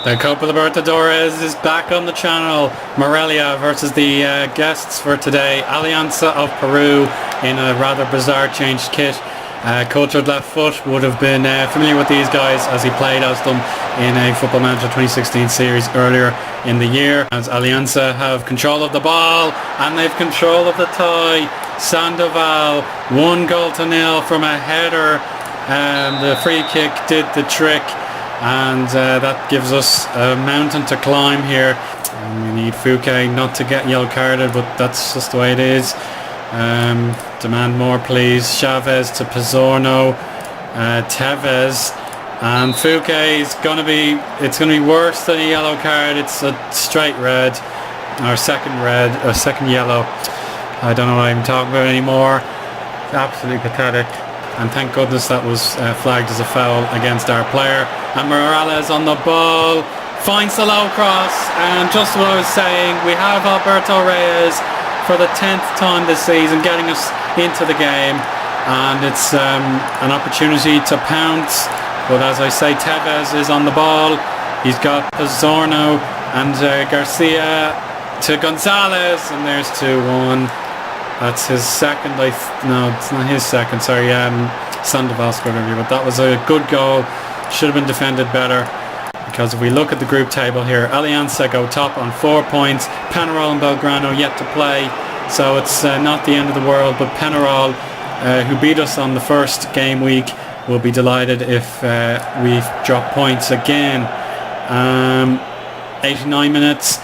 The Copa Libertadores is back on the channel. Morelia versus the guests for today, Alianza of Peru, in a rather bizarre changed kit. Cultured left foot would have been familiar with these guys as he played as them in a Football Manager 2016 series earlier in the year. As Alianza have control of the ball and they've control of the tie. Sandoval, 1-0 from a header. The free kick did the trick. And that gives us a mountain to climb here. And we need Fouquet not to get yellow carded, but that's just the way it is. Demand more, please. Chavez to Pizorno, Tevez, and Fouquet is going to be. It's going to be worse than a yellow card. It's a straight red, or second yellow. I don't know what I'm talking about anymore. Absolutely pathetic. And thank goodness that was flagged as a foul against our player. And Morales on the ball, finds the low cross, and just what I was saying, we have Alberto Reyes for the 10th time this season getting us into the game, and it's an opportunity to pounce. But as I say, Tevez is on the ball. He's got Pizorno and Garcia to Gonzalez, and there's 2-1. That's his second. No, it's not his second. Sorry, Sandoval scored earlier, but that was a good goal. Should have been defended better. Because if we look at the group table here, Alianza go top on 4 points. Penarol and Belgrano yet to play, so it's not the end of the world. But Penarol, who beat us on the first game week, will be delighted if we drop points again. 89 minutes.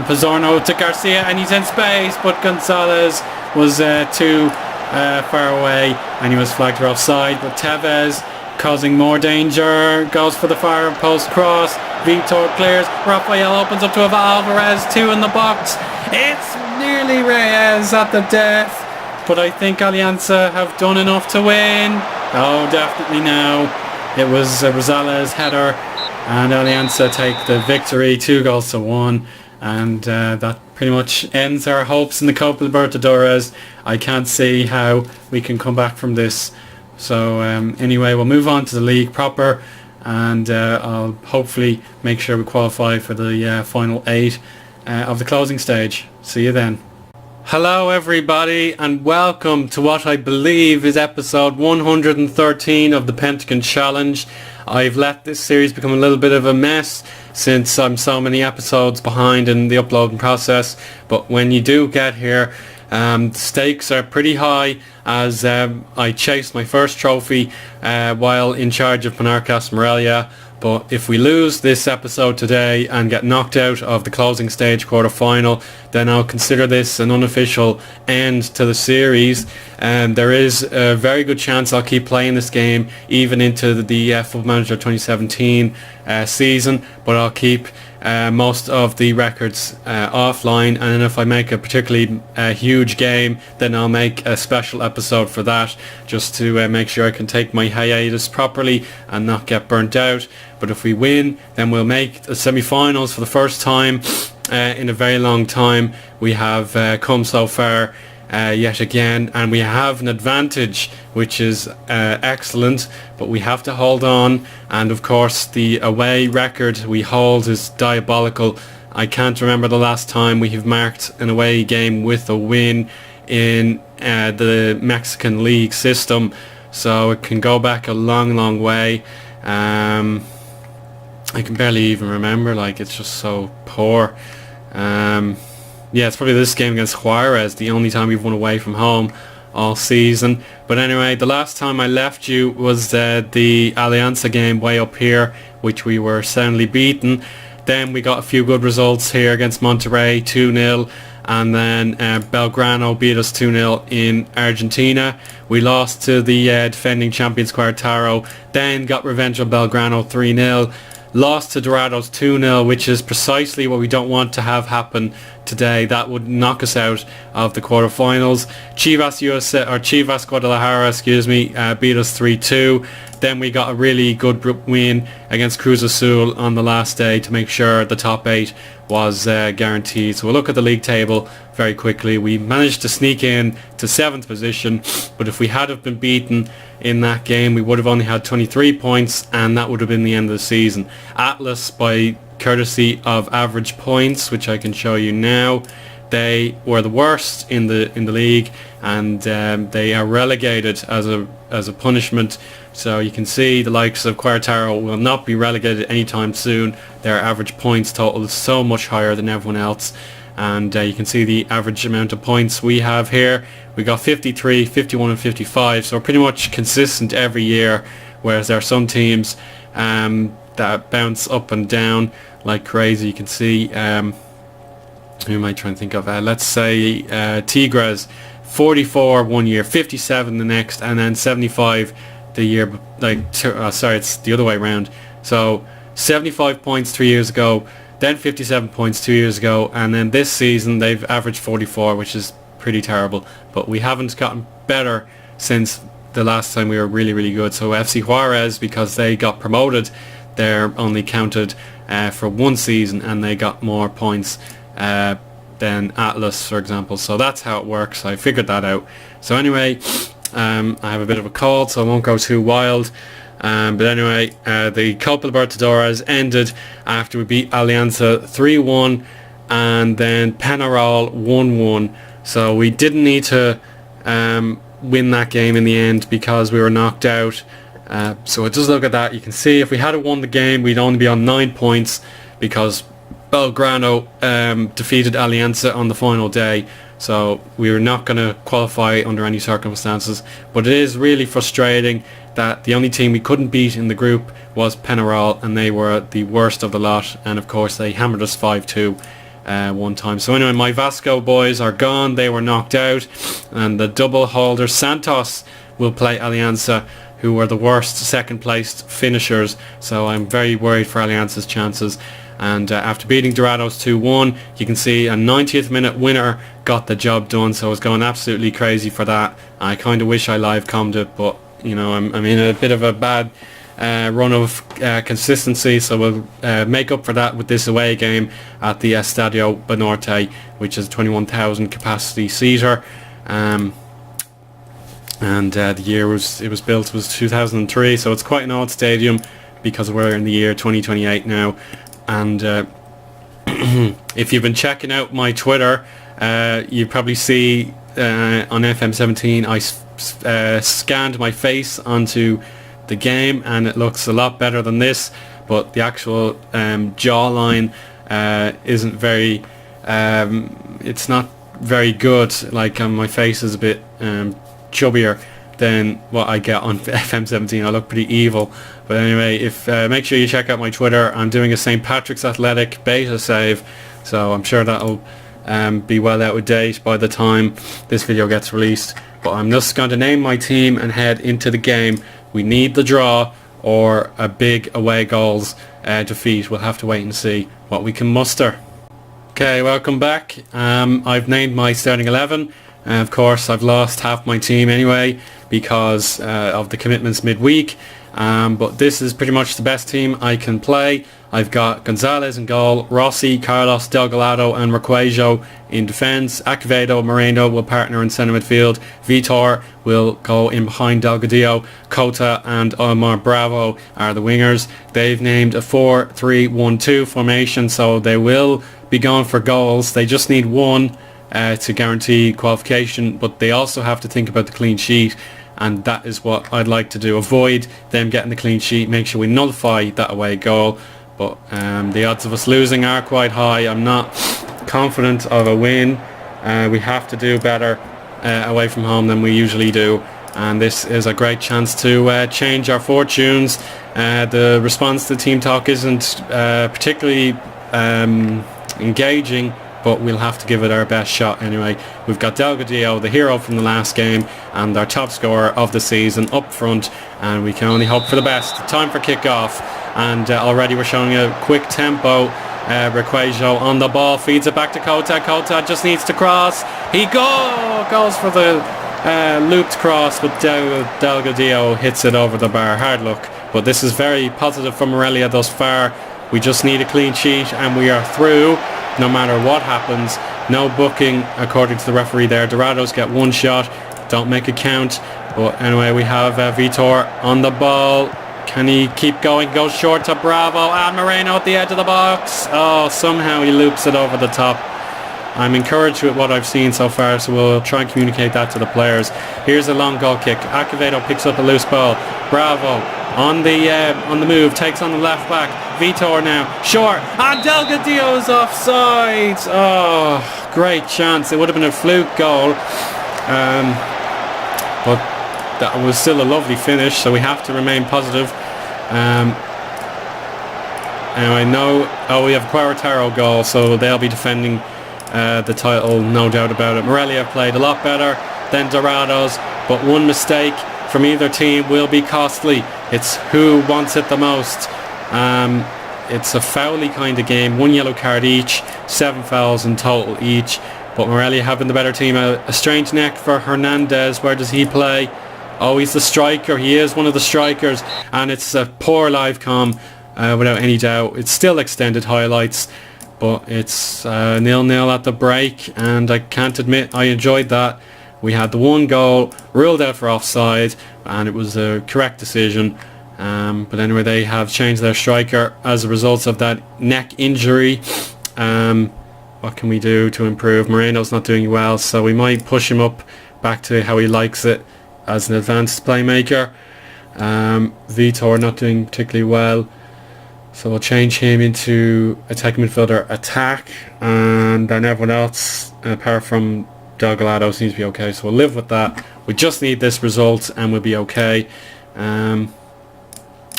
Pizorno to Garcia, and he's in space, but Gonzalez was too far away, and he was flagged for offside. But Tevez, causing more danger, goes for the far post cross. Vitor clears. Rafael opens up to Alvarez, 2 in the box. It's nearly Reyes at the death, but I think Alianza have done enough to win. Oh, definitely now. It was Rosales' header, and Alianza take the victory, 2-1. And that pretty much ends our hopes in the Copa Libertadores. I can't see how we can come back from this. So anyway, we'll move on to the league proper, and I'll hopefully make sure we qualify for the final 8 of the closing stage. See you then. Hello everybody, and welcome to what I believe is episode 113 of the Pentagon Challenge. I've let this series become a little bit of a mess since I'm so many episodes behind in the uploading process, but when you do get here, the stakes are pretty high, as I chased my first trophy while in charge of Penarcas Morelia. But if we lose this episode today and get knocked out of the closing stage quarter-final, then I'll consider this an unofficial end to the series. And there is a very good chance I'll keep playing this game even into the Football Manager 2017 season, but I'll keep most of the records offline, and if I make a particularly huge game, then I'll make a special episode for that, just to make sure I can take my hiatus properly and not get burnt out. But if we win, then we'll make the semi-finals for the first time in a very long time. We have come so far yet again, and we have an advantage, which is excellent, but we have to hold on. And of course the away record we hold is diabolical. I can't remember the last time we have marked an away game with a win in the Mexican league system, so it can go back a long way. I can barely even remember, like, it's just so poor. Yeah, it's probably this game against Juarez, the only time we've won away from home all season. But anyway, the last time I left you was the Alianza game way up here, which we were soundly beaten. Then we got a few good results here against Monterrey, 2-0, and then Belgrano beat us 2-0 in Argentina. We lost to the defending champions Querétaro, then got revenge on Belgrano 3-0. Lost to Dorados 2-0, which is precisely what we don't want to have happen today. That would knock us out of the quarterfinals. Chivas Guadalajara, beat us 3-2. then we got a really good win against Cruz Azul on the last day to make sure the top 8 was guaranteed. So we'll look at the league table very quickly. We managed to sneak in to 7th position, but if we had have been beaten in that game, we would have only had 23 points, and that would have been the end of the season. Atlas, by courtesy of average points, which I can show you now, they were the worst in the league, and they are relegated as a punishment. So you can see the likes of Querétaro will not be relegated anytime soon. Their average points total is so much higher than everyone else, and you can see the average amount of points we have here. We got 53, 51 and 55, so we're pretty much consistent every year, whereas there are some teams that bounce up and down like crazy. You can see who am I trying to think of? Let's say Tigres, 44 one year, 57 the next, and then 75 the year, sorry, it's the other way around. So 75 points 3 years ago, then 57 points 2 years ago, and then this season they've averaged 44, which is pretty terrible. But we haven't gotten better since the last time we were really, really good. So FC Juarez, because they got promoted, they're only counted for one season, and they got more points than Atlas, for example. So that's how it works. I figured that out. So anyway, I have a bit of a cold, so I won't go too wild. But anyway, the Copa Libertadores ended after we beat Alianza 3-1 and then Peñarol 1-1. So we didn't need to win that game in the end because we were knocked out. So just look at that. You can see if we had won the game, we'd only be on 9 points because Belgrano defeated Alianza on the final day. So we were not going to qualify under any circumstances. But it is really frustrating that the only team we couldn't beat in the group was Peñarol, and they were the worst of the lot. And of course they hammered us 5-2 one time. So anyway, my Vasco boys are gone. They were knocked out. And the double holder Santos will play Alianza, who were the worst second placed finishers. So I'm very worried for Alianza's chances. And after beating Dorados 2-1, you can see a 90th minute winner got the job done. So I was going absolutely crazy for that. I kind of wish I live commed it, but you know, I'm in a bit of a bad run of consistency. So we'll make up for that with this away game at the Estadio Banorte, which is 21,000 capacity seater. And the year it was built was 2003, so it's quite an old stadium because we're in the year 2028 now. And if you've been checking out my Twitter, you probably see on FM17 I scanned my face onto the game, and it looks a lot better than this, but the actual jawline isn't very it's not very good. Like my face is a bit chubbier than what I get on FM17. I look pretty evil. But anyway, if make sure you check out my Twitter. I'm doing a St. Patrick's Athletic beta save, so I'm sure that'll be well out of date by the time this video gets released. But I'm just going to name my team and head into the game. We need the draw or a big away goals defeat. We'll have to wait and see what we can muster. Okay, welcome back. I've named my starting 11. Of course, I've lost half my team anyway because of the commitments midweek. But this is pretty much the best team I can play. I've got Gonzalez in goal, Rossi, Carlos, Delgado and Requeijo in defence. Acevedo, Moreno will partner in centre midfield. Vitor will go in behind Delgadillo. Cota and Omar Bravo are the wingers. They've named a 4-3-1-2 formation, so they will be going for goals. They just need one to guarantee qualification, but they also have to think about the clean sheet, and that is what I'd like to do. Avoid them getting the clean sheet, make sure we nullify that away goal. But the odds of us losing are quite high. I'm not confident of a win. We have to do better away from home than we usually do, and this is a great chance to change our fortunes. The response to Team Talk isn't particularly engaging, but we'll have to give it our best shot anyway. We've got Delgadillo, the hero from the last game, and our top scorer of the season up front, and we can only hope for the best. Time for kick-off, and already we're showing a quick tempo. Requeijo on the ball, feeds it back to Cota. Cota just needs to cross. He goes for the looped cross, but Delgadillo hits it over the bar. Hard luck, but this is very positive for Morelia thus far. We just need a clean sheet and we are through no matter what happens. No booking according to the referee there. Dorados get one shot, don't make a count. But anyway, we have Vitor on the ball. Can he keep going? Goes short to Bravo, and Moreno at the edge of the box. Oh, somehow he loops it over the top. I'm encouraged with what I've seen so far, so we'll try and communicate that to the players. Here's a long goal kick. Acevedo picks up a loose ball. Bravo on the move, takes on the left back. Vitor now, short, and Delgadillo's offside. Oh, great chance. It would have been a fluke goal, but that was still a lovely finish, so we have to remain positive. Anyway, we have a Quarataro goal, so they'll be defending the title, no doubt about it. Morelia played a lot better than Dorados, but one mistake from either team will be costly. It's who wants it the most. It's a foul-y kind of game, 1 yellow card each, 7 fouls in total each, but Morelia having the better team. A strange neck for Hernandez. Where does he play? Oh, he's the striker. He is one of the strikers, and it's a poor live comm without any doubt. It's still extended highlights, but it's 0-0 at the break, and I can't admit I enjoyed that. We had the one goal ruled out for offside, and it was a correct decision. But anyway, they have changed their striker as a result of that neck injury. What can we do to improve? Moreno's not doing well, so we might push him up back to how he likes it as an advanced playmaker. Vitor not doing particularly well, so we'll change him into attacking midfielder attack, and then everyone else apart from Delgado seems to be okay, so we'll live with that. We just need this result and we'll be okay.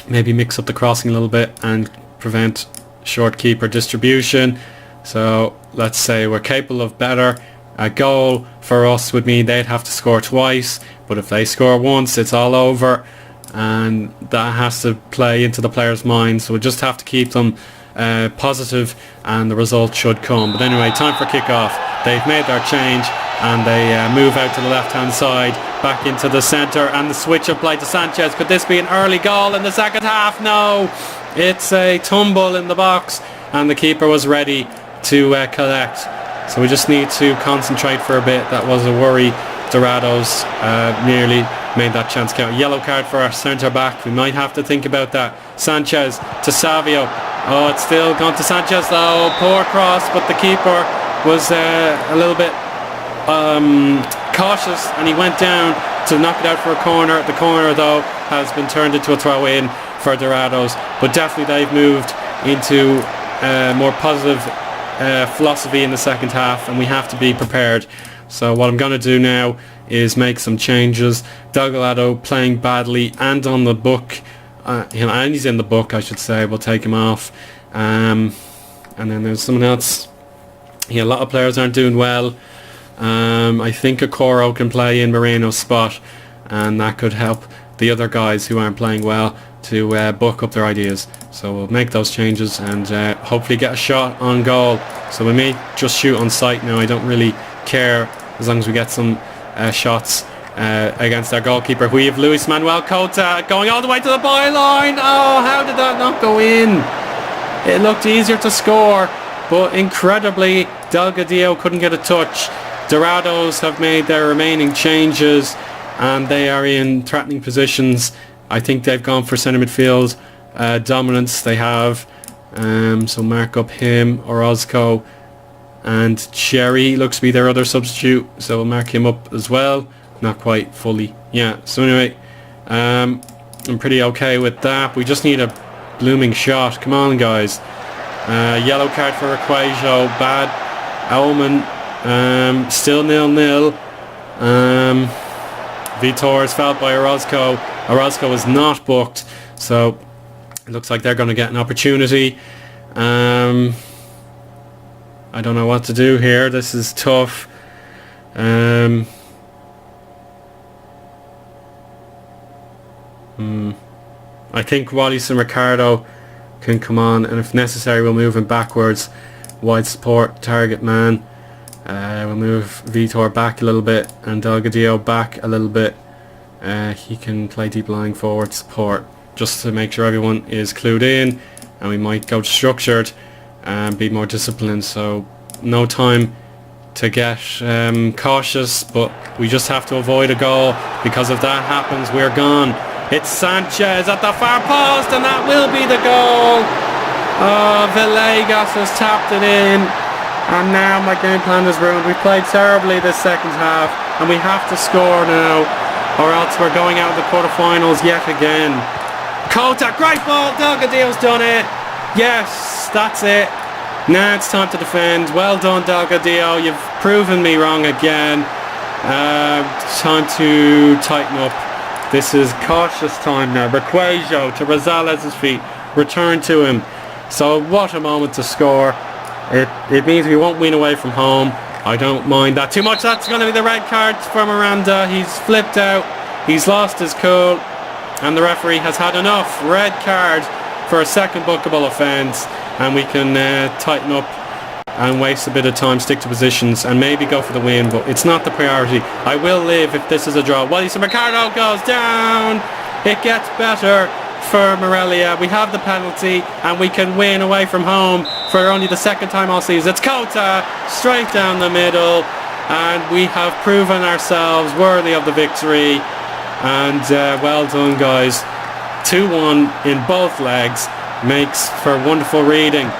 Maybe mix up the crossing a little bit and prevent short keeper distribution. So let's say we're capable of better. A goal for us would mean they'd have to score twice, but if they score once it's all over, and that has to play into the players' minds, so we just have to keep them positive and the result should come. But anyway, time for kick-off. They've made their change and they move out to the left hand side, back into the centre, and the switch applied to Sanchez. Could this be an early goal in the second half? No, it's a tumble in the box and the keeper was ready to collect, so we just need to concentrate for a bit. That was a worry. Dorados nearly made that chance count. Yellow card for our centre back. We might have to think about that. Sanchez to Savio. Oh, it's still gone to Sanchez though. Poor cross, but the keeper was a little bit cautious and he went down to knock it out for a corner. The corner though has been turned into a throw in for Dorados, but definitely they've moved into more positive philosophy in the second half, and we have to be prepared. So what I'm going to do now is make some changes. Delgado playing badly and on the book, and he's in the book I should say. We'll take him off, and then there's someone else. A lot of players aren't doing well. I think Okoro can play in Moreno's spot, and that could help the other guys who aren't playing well to book up their ideas. So we'll make those changes and hopefully get a shot on goal. So we may just shoot on sight now. I don't really care as long as we get some shots against our goalkeeper. We have Luis Manuel Cota going all the way to the byline. Oh, how did that not go in? It looked easier to score, but incredibly Delgadillo couldn't get a touch. Dorados have made their remaining changes and they are in threatening positions. I think they've gone for centre midfield dominance. They have, so mark up him, Orozco, and Cherry looks to be their other substitute, so we'll mark him up as well. Not quite fully, yeah. So anyway, I'm pretty okay with that. We just need a blooming shot. Come on guys. Yellow card for Requajo, bad omen. Still 0-0. Vitor is fouled by Orozco. Orozco is not booked, so it looks like they're going to get an opportunity. I don't know what to do here. This is tough. I think Wallace and Ricardo can come on, and if necessary we'll move him backwards. Wide support, target man. We'll move Vitor back a little bit and Delgadillo back a little bit. He can play deep lying forward support just to make sure everyone is clued in, and we might go structured and be more disciplined. So no time to get cautious, but we just have to avoid a goal, because if that happens we're gone. It's Sanchez at the far post, and that will be the goal. Oh, Villegas has tapped it in, and now my game plan is ruined. We played terribly this second half, and we have to score now, or else we're going out of the quarterfinals yet again. Kota, great ball, Delgadillo's done it. Yes, that's it. Now it's time to defend. Well done, Delgadillo. You've proven me wrong again. Time to tighten up. This is cautious time now. Requajo to Rosales' feet. Return to him. So what a moment to score. It means we won't win away from home. I don't mind that too much. That's going to be the red card for Miranda. He's flipped out. He's lost his cool. And the referee has had enough. Red card for a second bookable offence. And we can tighten up and waste a bit of time, stick to positions, and maybe go for the win, but it's not the priority. I will live if this is a draw. Wellington Mercado goes down. It gets better for Morelia. We have the penalty, and we can win away from home for only the second time all season. It's Kota straight down the middle, and we have proven ourselves worthy of the victory. And well done, guys. 2-1 in both legs makes for wonderful reading.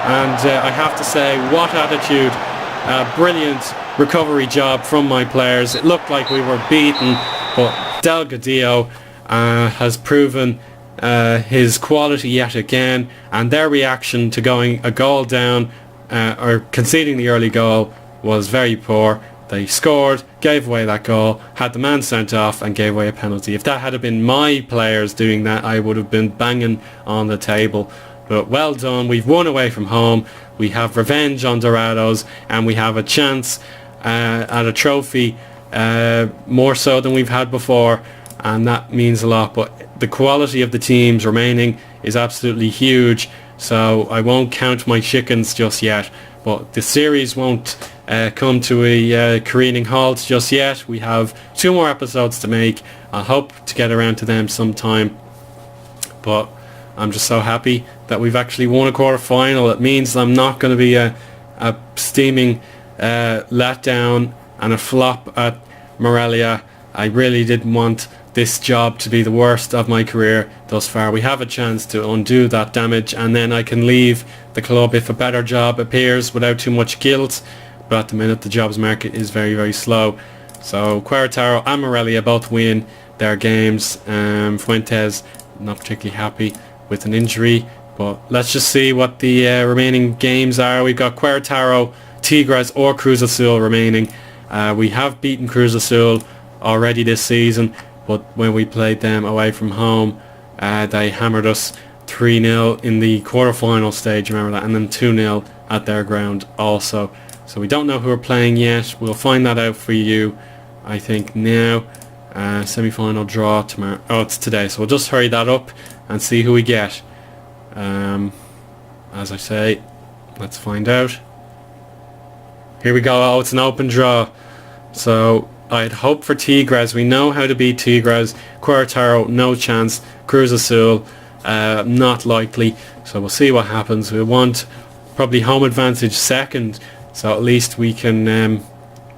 And I have to say, what attitude. Brilliant recovery job from my players. It looked like we were beaten, but Delgadillo has proven his quality yet again, and their reaction to going a goal down or conceding the early goal was very poor. They scored, gave away that goal, had the man sent off, and gave away a penalty. If that had been my players doing that, I would have been banging on the table. But well done. We've won away from home. We have revenge on Dorados, and we have a chance at a trophy, more so than we've had before, and that means a lot. But the quality of the teams remaining is absolutely huge, so I won't count my chickens just yet. But the series won't come to a careening halt just yet. We have 2 more episodes to make. I hope to get around to them sometime. But I'm just so happy that we've actually won a quarter final. It means I'm not going to be a steaming letdown and a flop at Morelia. I really didn't want this job to be the worst of my career thus far. We have a chance to undo that damage, and then I can leave the club if a better job appears without too much guilt. But at the minute the jobs market is very, very slow. So Querétaro and Morelia both win their games. Fuentes not particularly happy with an injury, but let's just see what the remaining games are. We've got Querétaro, Tigres or Cruz Azul remaining. We have beaten Cruz Azul already this season, but when we played them away from home, they hammered us 3-0 in the quarterfinal stage, remember that, and then 2-0 at their ground also. So we don't know who we're playing yet. We'll find that out for you, I think, now. Semi-final draw tomorrow. Oh, it's today, so we'll just hurry that up and see who we get. As I say, let's find out. Here we go. Oh, it's an open draw. So I'd hope for Tigres. We know how to beat Tigres. Querétaro, no chance. Cruz Azul, not likely. So we'll see what happens. We want probably home advantage second, so at least we can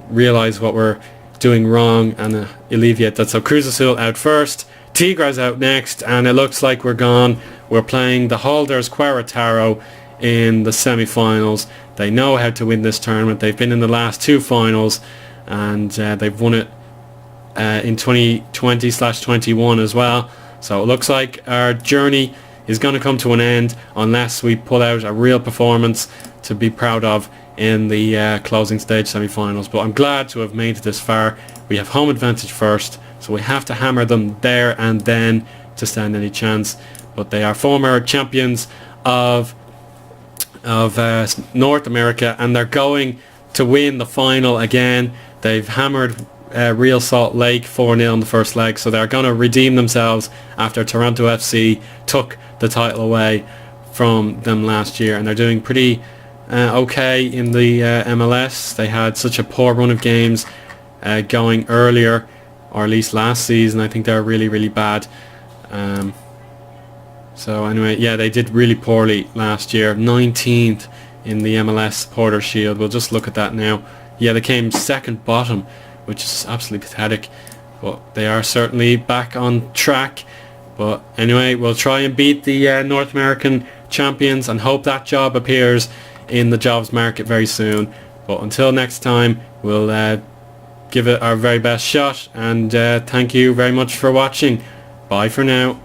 realise what we're doing wrong and alleviate that. So Cruz Azul out first, Tigres out next, and it looks like we're gone. We're playing the holders Querétaro in the semi-finals. They know how to win this tournament. They've been in the last 2 finals, and they've won it in 2020/21 as well. So it looks like our journey is going to come to an end unless we pull out a real performance to be proud of in the closing stage semi-finals. But I'm glad to have made it this far. We have home advantage first, so we have to hammer them there and then to stand any chance. But they are former champions of North America, and they're going to win the final again. They've hammered Real Salt Lake 4-0 in the first leg, so they're going to redeem themselves after Toronto FC took the title away from them last year, and they're doing pretty okay in the MLS. They had such a poor run of games going earlier, or at least last season. I think they were really, really bad. So anyway, yeah, they did really poorly last year. 19th in the MLS Supporters Shield. We'll just look at that now. Yeah, they came second bottom, which is absolutely pathetic. But they are certainly back on track. But anyway, we'll try and beat the North American champions and hope that job appears in the jobs market very soon. But until next time, we'll give it our very best shot. And thank you very much for watching. Bye for now.